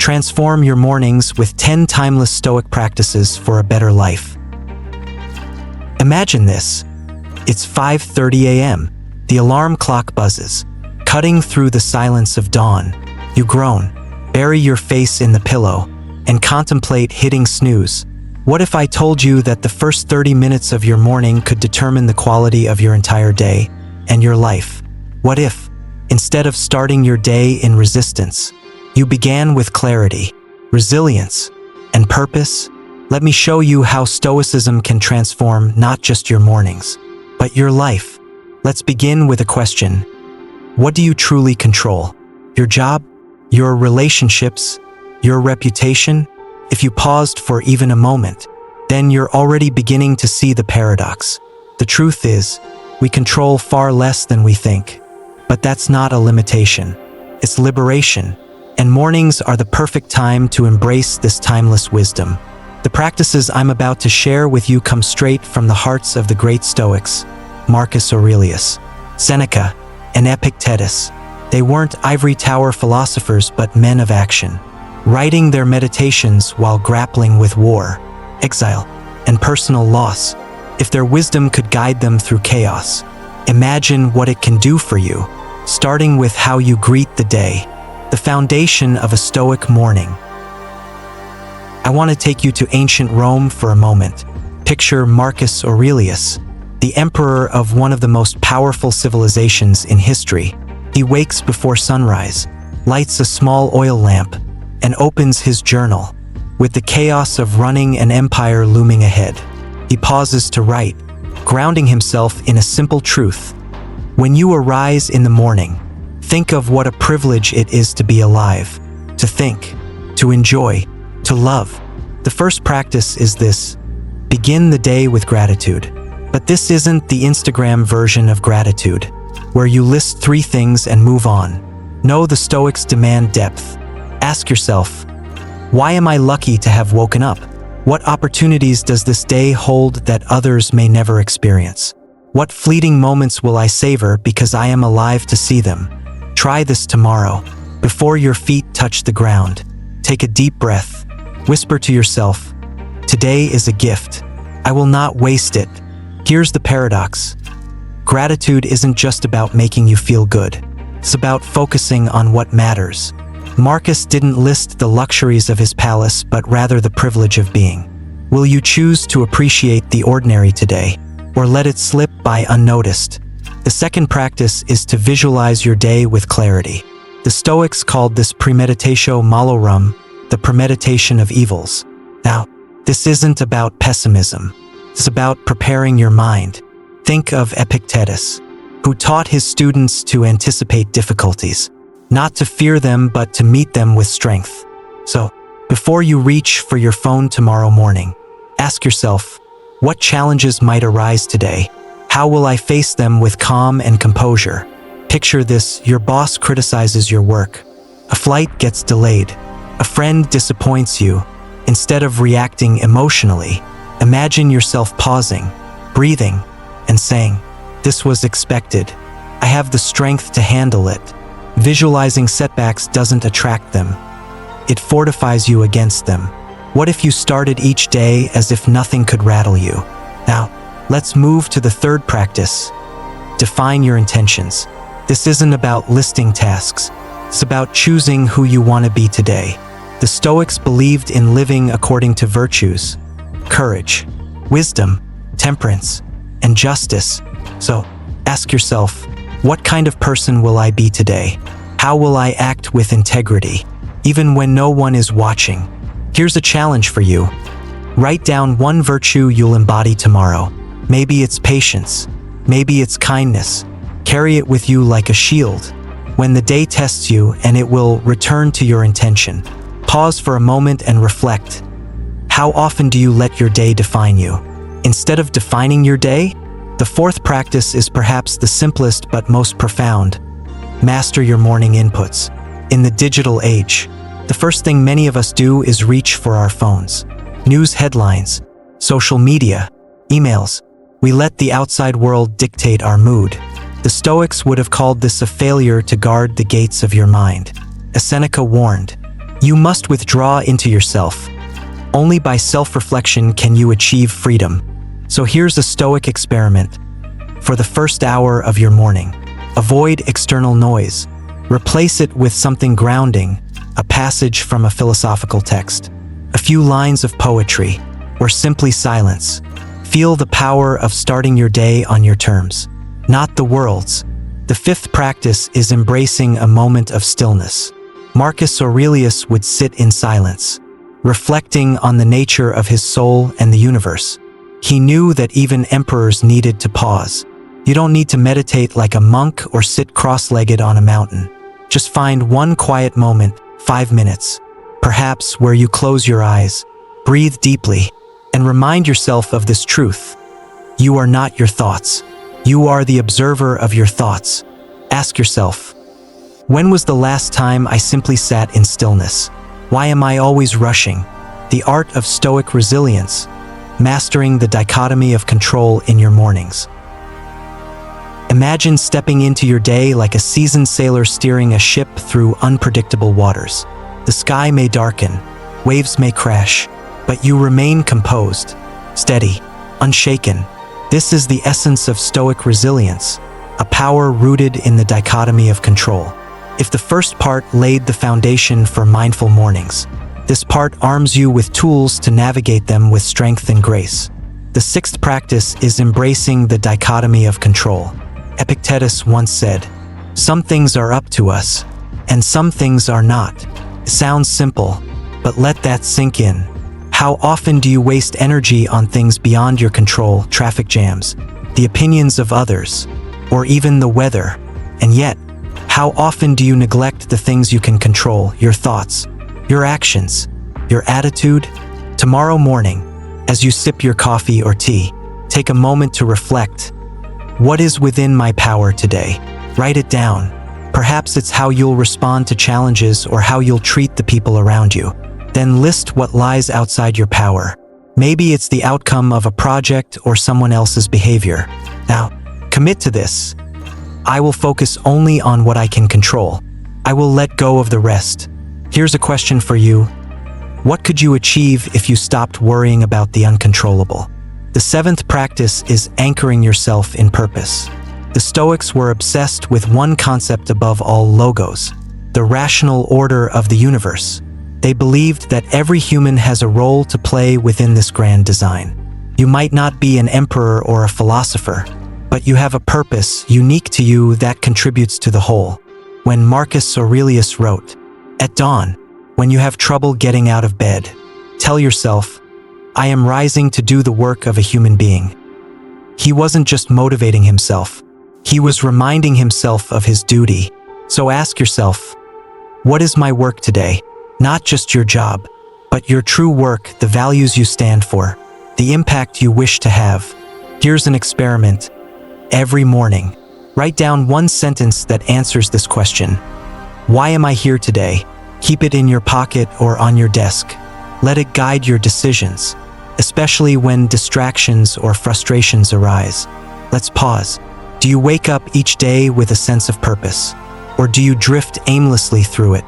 Transform your mornings with 10 timeless Stoic practices for a better life. Imagine this. It's 5:30 a.m. The alarm clock buzzes. Cutting through the silence of dawn, you groan, bury your face in the pillow, and contemplate hitting snooze. What if I told you that the first 30 minutes of your morning could determine the quality of your entire day and your life? What if, instead of starting your day in resistance, you began with clarity, resilience, and purpose? Let me show you how Stoicism can transform not just your mornings, but your life. Let's begin with a question. What do you truly control? Your job? Your relationships? Your reputation? If you paused for even a moment, then you're already beginning to see the paradox. The truth is, we control far less than we think. But that's not a limitation. It's liberation. And mornings are the perfect time to embrace this timeless wisdom. The practices I'm about to share with you come straight from the hearts of the great Stoics, Marcus Aurelius, Seneca, and Epictetus. They weren't ivory tower philosophers but men of action, writing their meditations while grappling with war, exile, and personal loss. If their wisdom could guide them through chaos, imagine what it can do for you, starting with how you greet the day, the foundation of a Stoic morning. I want to take you to ancient Rome for a moment. Picture Marcus Aurelius, the emperor of one of the most powerful civilizations in history. He wakes before sunrise, lights a small oil lamp, and opens his journal. With the chaos of running an empire looming ahead, he pauses to write, grounding himself in a simple truth. When you arise in the morning, think of what a privilege it is to be alive, to think, to enjoy, to love. The first practice is this: begin the day with gratitude. But this isn't the Instagram version of gratitude, where you list 3 things and move on. No, the Stoics demand depth. Ask yourself, why am I lucky to have woken up? What opportunities does this day hold that others may never experience? What fleeting moments will I savor because I am alive to see them? Try this tomorrow. Before your feet touch the ground, take a deep breath. Whisper to yourself, today is a gift. I will not waste it. Here's the paradox. Gratitude isn't just about making you feel good. It's about focusing on what matters. Marcus didn't list the luxuries of his palace, but rather the privilege of being. Will you choose to appreciate the ordinary today, or let it slip by unnoticed? The second practice is to visualize your day with clarity. The Stoics called this premeditatio malorum, the premeditation of evils. Now, this isn't about pessimism. It's about preparing your mind. Think of Epictetus, who taught his students to anticipate difficulties, not to fear them but to meet them with strength. So, before you reach for your phone tomorrow morning, ask yourself, what challenges might arise today? How will I face them with calm and composure? Picture this: your boss criticizes your work. A flight gets delayed. A friend disappoints you. Instead of reacting emotionally, imagine yourself pausing, breathing, and saying, this was expected. I have the strength to handle it. Visualizing setbacks doesn't attract them. It fortifies you against them. What if you started each day as if nothing could rattle you? Now, let's move to the third practice. Define your intentions. This isn't about listing tasks. It's about choosing who you want to be today. The Stoics believed in living according to virtues: courage, wisdom, temperance, and justice. So, ask yourself, what kind of person will I be today? How will I act with integrity, even when no one is watching? Here's a challenge for you. Write down one virtue you'll embody tomorrow. Maybe it's patience. Maybe it's kindness. Carry it with you like a shield. When the day tests you, and it will return to your intention. Pause for a moment and reflect. How often do you let your day define you, instead of defining your day? The fourth practice is perhaps the simplest but most profound. Master your morning inputs. In the digital age, the first thing many of us do is reach for our phones. News headlines, social media, emails. We let the outside world dictate our mood. The Stoics would have called this a failure to guard the gates of your mind. As Seneca warned, You must withdraw into yourself. Only by self-reflection can you achieve freedom. So here's a Stoic experiment. For the first hour of your morning, avoid external noise. Replace it with something grounding, a passage from a philosophical text, a few lines of poetry, or simply silence. Feel the power of starting your day on your terms, not the world's. The fifth practice is embracing a moment of stillness. Marcus Aurelius would sit in silence, reflecting on the nature of his soul and the universe. He knew that even emperors needed to pause. You don't need to meditate like a monk or sit cross-legged on a mountain. Just find one quiet moment, 5 minutes, perhaps where you close your eyes, breathe deeply, and remind yourself of this truth. You are not your thoughts. You are the observer of your thoughts. Ask yourself, when was the last time I simply sat in stillness? Why am I always rushing? The art of Stoic resilience, mastering the dichotomy of control in your mornings. Imagine stepping into your day like a seasoned sailor steering a ship through unpredictable waters. The sky may darken, waves may crash, but you remain composed, steady, unshaken. This is the essence of Stoic resilience, a power rooted in the dichotomy of control. If the first part laid the foundation for mindful mornings, this part arms you with tools to navigate them with strength and grace. The sixth practice is embracing the dichotomy of control. Epictetus once said, "Some things are up to us, and some things are not." It sounds simple, but let that sink in. How often do you waste energy on things beyond your control, traffic jams, the opinions of others, or even the weather? And yet, how often do you neglect the things you can control, your thoughts, your actions, your attitude? Tomorrow morning, as you sip your coffee or tea, take a moment to reflect. What is within my power today? Write it down. Perhaps it's how you'll respond to challenges or how you'll treat the people around you. Then list what lies outside your power. Maybe it's the outcome of a project or someone else's behavior. Now, commit to this. I will focus only on what I can control. I will let go of the rest. Here's a question for you. What could you achieve if you stopped worrying about the uncontrollable? The seventh practice is anchoring yourself in purpose. The Stoics were obsessed with one concept above all: logos, the rational order of the universe. They believed that every human has a role to play within this grand design. You might not be an emperor or a philosopher, but you have a purpose unique to you that contributes to the whole. When Marcus Aurelius wrote, "At dawn, when you have trouble getting out of bed, tell yourself, I am rising to do the work of a human being." He wasn't just motivating himself. He was reminding himself of his duty. So ask yourself, what is my work today? Not just your job, but your true work, the values you stand for, the impact you wish to have. Here's an experiment. Every morning, write down one sentence that answers this question. Why am I here today? Keep it in your pocket or on your desk. Let it guide your decisions, especially when distractions or frustrations arise. Let's pause. Do you wake up each day with a sense of purpose, or do you drift aimlessly through it?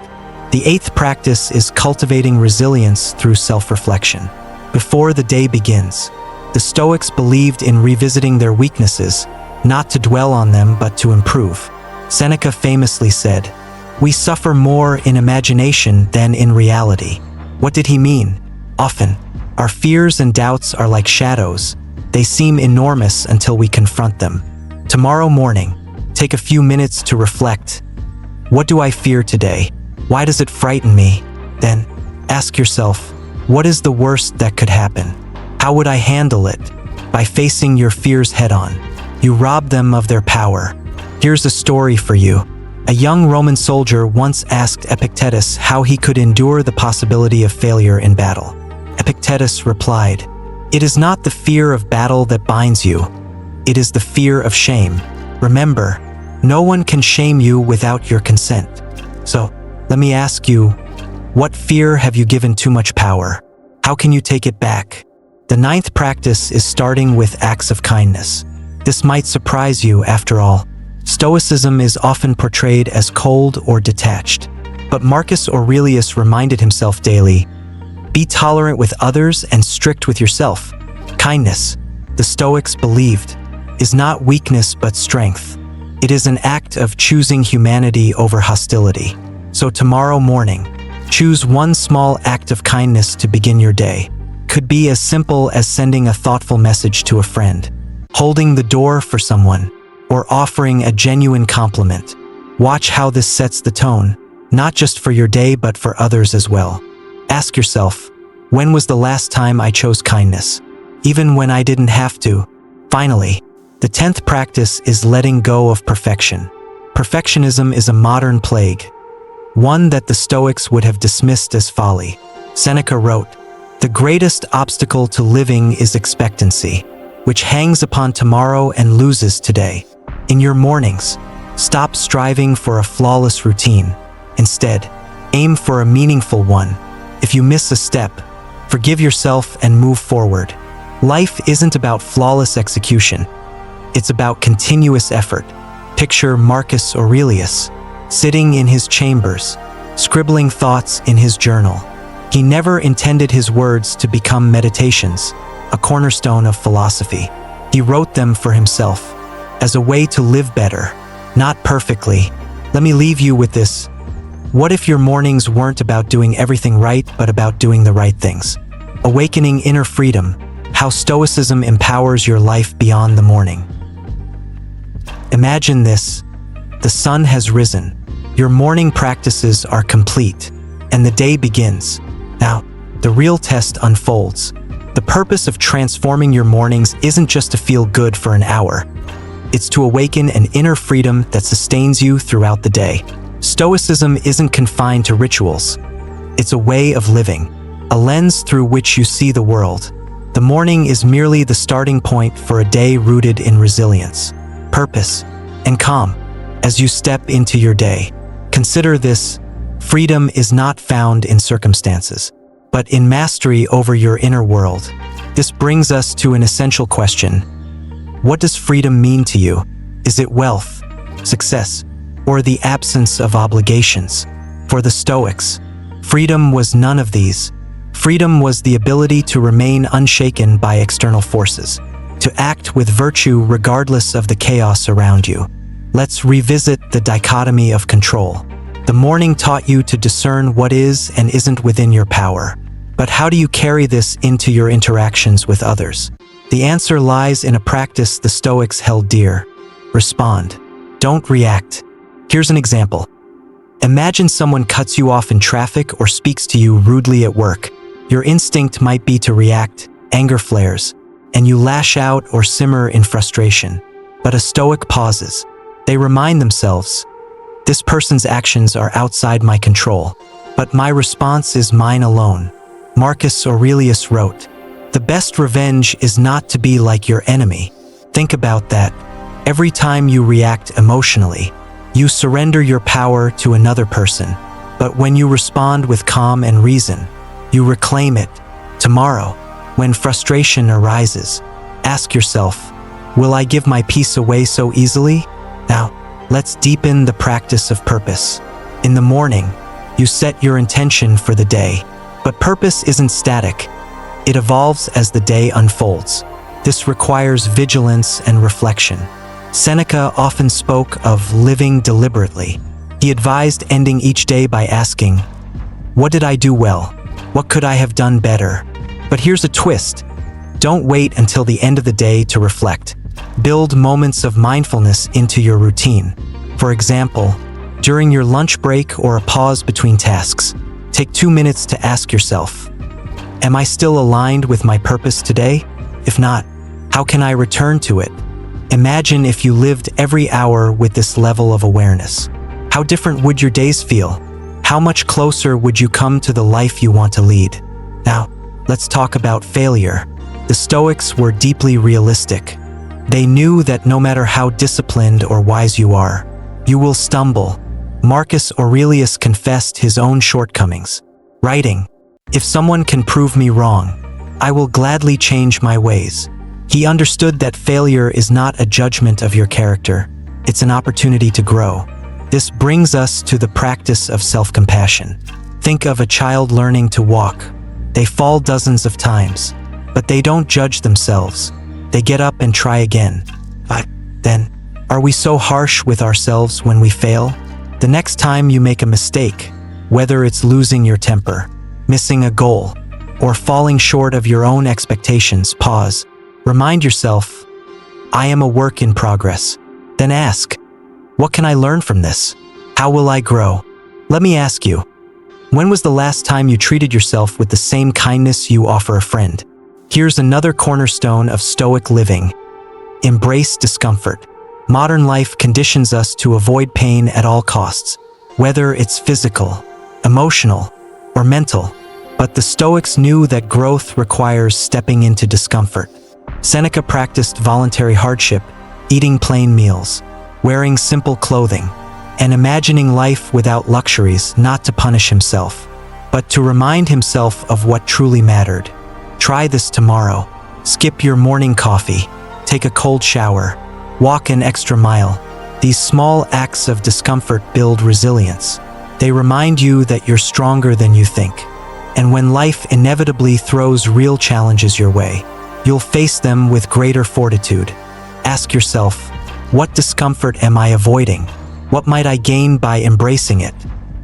The eighth practice is cultivating resilience through self-reflection. Before the day begins, the Stoics believed in revisiting their weaknesses, not to dwell on them but to improve. Seneca famously said, "We suffer more in imagination than in reality." What did he mean? Often, our fears and doubts are like shadows. They seem enormous until we confront them. Tomorrow morning, take a few minutes to reflect. What do I fear today? Why does it frighten me? Then, ask yourself, what is the worst that could happen? How would I handle it? By facing your fears head-on, you rob them of their power. Here's a story for you. A young Roman soldier once asked Epictetus how he could endure the possibility of failure in battle. Epictetus replied, "It is not the fear of battle that binds you. It is the fear of shame. Remember, no one can shame you without your consent." So, let me ask you, what fear have you given too much power? How can you take it back? The ninth practice is starting with acts of kindness. This might surprise you. After all, Stoicism is often portrayed as cold or detached. But Marcus Aurelius reminded himself daily, be tolerant with others and strict with yourself. Kindness, the Stoics believed, is not weakness but strength. It is an act of choosing humanity over hostility. So tomorrow morning, choose one small act of kindness to begin your day. Could be as simple as sending a thoughtful message to a friend, holding the door for someone, or offering a genuine compliment. Watch how this sets the tone, not just for your day but for others as well. Ask yourself, when was the last time I chose kindness? Even when I didn't have to. Finally, the 10th practice is letting go of perfection. Perfectionism is a modern plague, one that the Stoics would have dismissed as folly. Seneca wrote, "The greatest obstacle to living is expectancy, which hangs upon tomorrow and loses today." In your mornings, stop striving for a flawless routine. Instead, aim for a meaningful one. If you miss a step, forgive yourself and move forward. Life isn't about flawless execution. It's about continuous effort. Picture Marcus Aurelius, sitting in his chambers, scribbling thoughts in his journal. He never intended his words to become meditations, a cornerstone of philosophy. He wrote them for himself, as a way to live better, not perfectly. Let me leave you with this. What if your mornings weren't about doing everything right, but about doing the right things? Awakening inner freedom, how Stoicism empowers your life beyond the morning. Imagine this. The sun has risen. Your morning practices are complete, and the day begins. Now, the real test unfolds. The purpose of transforming your mornings isn't just to feel good for an hour. It's to awaken an inner freedom that sustains you throughout the day. Stoicism isn't confined to rituals. It's a way of living, a lens through which you see the world. The morning is merely the starting point for a day rooted in resilience, purpose, and calm. As you step into your day, consider this: freedom is not found in circumstances, but in mastery over your inner world. This brings us to an essential question. What does freedom mean to you? Is it wealth, success, or the absence of obligations? For the Stoics, freedom was none of these. Freedom was the ability to remain unshaken by external forces, to act with virtue regardless of the chaos around you. Let's revisit the dichotomy of control. The morning taught you to discern what is and isn't within your power. But how do you carry this into your interactions with others? The answer lies in a practice the Stoics held dear. Respond. Don't react. Here's an example. Imagine someone cuts you off in traffic or speaks to you rudely at work. Your instinct might be to react, anger flares, and you lash out or simmer in frustration. But a Stoic pauses. They remind themselves, this person's actions are outside my control, but my response is mine alone. Marcus Aurelius wrote, "The best revenge is not to be like your enemy." Think about that. Every time you react emotionally, you surrender your power to another person. But when you respond with calm and reason, you reclaim it. Tomorrow, when frustration arises, ask yourself, will I give my peace away so easily? Now, let's deepen the practice of purpose. In the morning, you set your intention for the day. But purpose isn't static. It evolves as the day unfolds. This requires vigilance and reflection. Seneca often spoke of living deliberately. He advised ending each day by asking, what did I do well? What could I have done better? But here's a twist. Don't wait until the end of the day to reflect. Build moments of mindfulness into your routine. For example, during your lunch break or a pause between tasks, take 2 minutes to ask yourself, am I still aligned with my purpose today? If not, how can I return to it? Imagine if you lived every hour with this level of awareness. How different would your days feel? How much closer would you come to the life you want to lead? Now, let's talk about failure. The Stoics were deeply realistic. They knew that no matter how disciplined or wise you are, you will stumble. Marcus Aurelius confessed his own shortcomings, writing, "If someone can prove me wrong, I will gladly change my ways." He understood that failure is not a judgment of your character, it's an opportunity to grow. This brings us to the practice of self-compassion. Think of a child learning to walk. They fall dozens of times, but they don't judge themselves. They get up and try again. But then, are we so harsh with ourselves when we fail? The next time you make a mistake, whether it's losing your temper, missing a goal, or falling short of your own expectations, pause. Remind yourself, I am a work in progress. Then ask, what can I learn from this? How will I grow? Let me ask you, when was the last time you treated yourself with the same kindness you offer a friend? Here's another cornerstone of Stoic living. Embrace discomfort. Modern life conditions us to avoid pain at all costs, whether it's physical, emotional, or mental. But the Stoics knew that growth requires stepping into discomfort. Seneca practiced voluntary hardship, eating plain meals, wearing simple clothing, and imagining life without luxuries, not to punish himself, but to remind himself of what truly mattered. Try this tomorrow. Skip your morning coffee, take a cold shower, walk an extra mile. These small acts of discomfort build resilience. They remind you that you're stronger than you think. And when life inevitably throws real challenges your way, you'll face them with greater fortitude. Ask yourself, what discomfort am I avoiding? What might I gain by embracing it?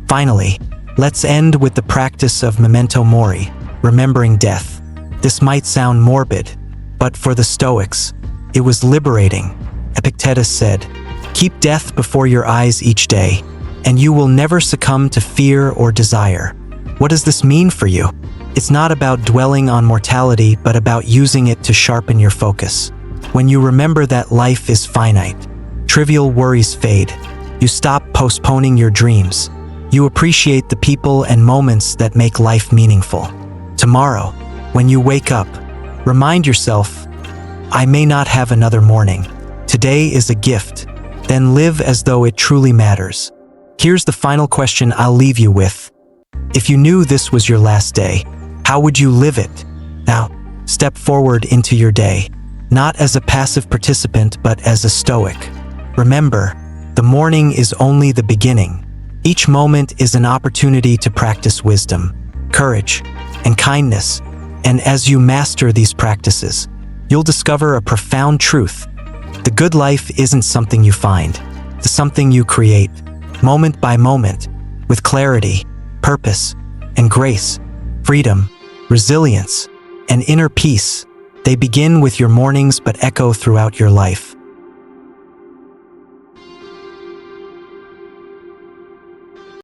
Finally, let's end with the practice of memento mori, remembering death. This might sound morbid, but for the Stoics, it was liberating. Epictetus said, keep death before your eyes each day, and you will never succumb to fear or desire. What does this mean for you? It's not about dwelling on mortality, but about using it to sharpen your focus. When you remember that life is finite, trivial worries fade. You stop postponing your dreams. You appreciate the people and moments that make life meaningful. Tomorrow, when you wake up, remind yourself, I may not have another morning. Today is a gift. Then live as though it truly matters. Here's the final question I'll leave you with. If you knew this was your last day, how would you live it? Now, step forward into your day, not as a passive participant, but as a Stoic. Remember, the morning is only the beginning. Each moment is an opportunity to practice wisdom, courage, and kindness. And as you master these practices, you'll discover a profound truth. The good life isn't something you find, it's something you create, moment by moment, with clarity, purpose, and grace, freedom, resilience, and inner peace. They begin with your mornings but echo throughout your life.